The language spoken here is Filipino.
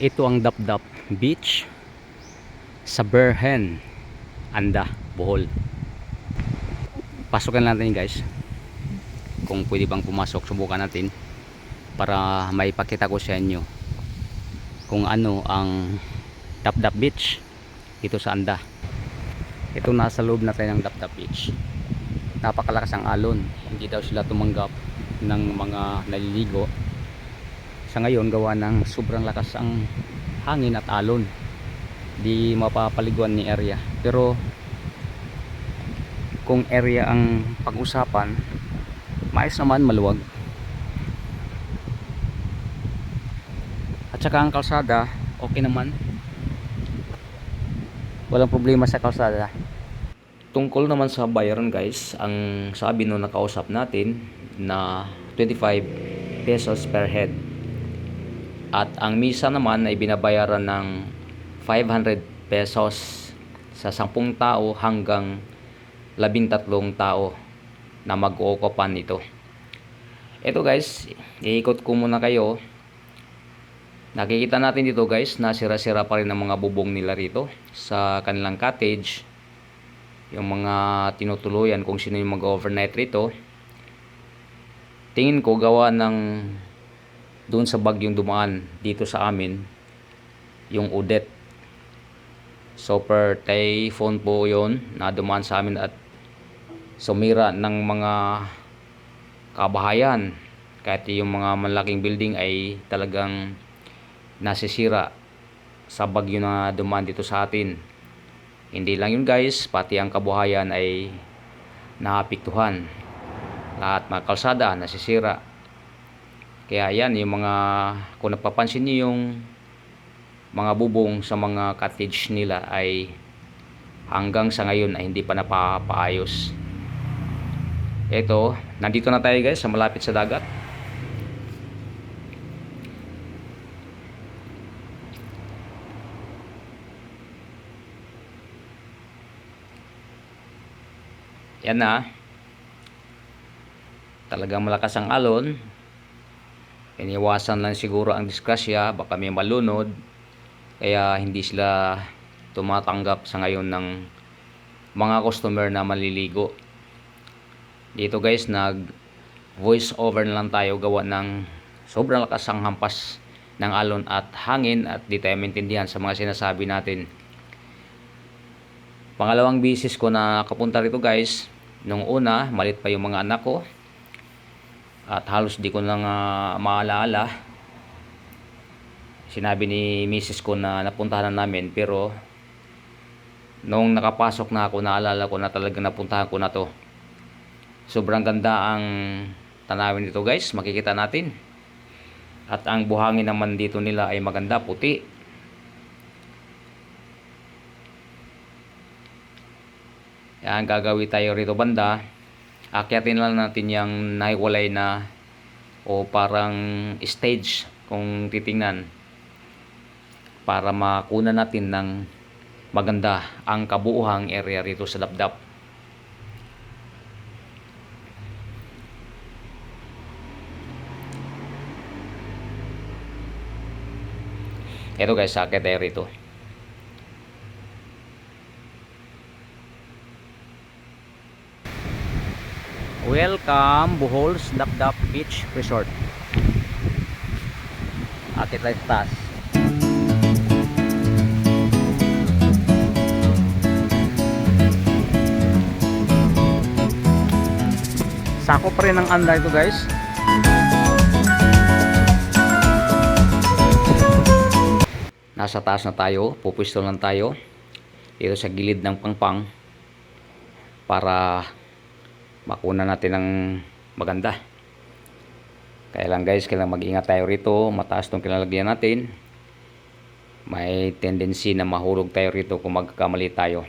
Ito ang Dapdap Beach sa Berhen, Anda, Bohol. Pasukan natin guys. Kung pwede bang pumasok, subukan natin para maipakita ko sa inyo kung ano ang Dapdap Beach dito sa Anda. Ito, nasa loob na tayo ng Dapdap Beach. Napakalakas ang alon. Hindi daw sila tumanggap ng mga naliligo sa ngayon gawa ng sobrang lakas ang hangin at alon. Di mapapaliguan ni area. Pero kung area ang pag-usapan, maayos naman, maluwag. At saka ang kalsada okay naman, walang problema sa kalsada. Tungkol naman sa bayaran guys, ang sabi nung nakausap natin na 25 pesos per head. At ang misa naman ay binabayaran ng 500 pesos sa 10 tao hanggang 13 tao na mag-uukupan nito. Ito guys, iikot ko muna kayo. Nakikita natin dito guys na sira-sira pa rin ang mga bubong nila rito sa kanilang cottage. Yung mga tinutuluyan kung sino yung mag-overnight rito. Tingin ko gawa ng doon sa bagyong dumaan dito sa amin, yung Odette. Super typhoon po yon na dumaan sa amin at sumira ng mga kabahayan. Kahit yung mga malaking building ay talagang nasisira sa bagyo na dumaan dito sa atin. Hindi lang yun guys, pati ang kabuhayan ay naapektuhan. Lahat mga kalsada nasisira. Kaya yan, yung mga, kung napapansin niyo yung mga bubong sa mga cottage nila ay hanggang sa ngayon ay hindi pa napapaayos. Ito, nandito na tayo guys sa malapit sa dagat. Yan na. Talagang malakas ang alon. Iniwasan lang siguro ang disgrasya, baka may malunod. Kaya hindi sila tumatanggap sa ngayon ng mga customer na maliligo. Dito guys, nag voice over na lang tayo gawa ng sobrang lakas ang hampas ng alon at hangin at di tayo maintindihan sa mga sinasabi natin. Pangalawang bisis ko na kapunta rito guys. Nung una, malit pa yung mga anak ko at halos di ko lang maalala. Sinabi ni misis ko na napuntahan na namin, pero nung nakapasok na ako, naalala ko na talagang napuntahan ko na to. Sobrang ganda ang tanawin dito guys, makikita natin. At ang buhangin naman dito nila ay maganda, puti. Yan, gagawin tayo rito banda. Akyatin lang natin yung nahiwalay na o parang stage kung titingnan, para makuna natin ng maganda ang kabuuhang area rito sa Dapdap. Ito guys, akyat tayo rito. Welcome Bohol's Dapdap Beach Resort. Akit tayo sa taas. Sako pa rin ang Anda ito guys. Nasa taas na tayo, pupwesto lang tayo dito sa gilid ng pangpang para makuna natin ng maganda. Kaya lang guys, kailangan mag-ingat tayo rito. Mataas itong kinalagyan natin. May tendency na mahulog tayo rito kung magkakamali tayo.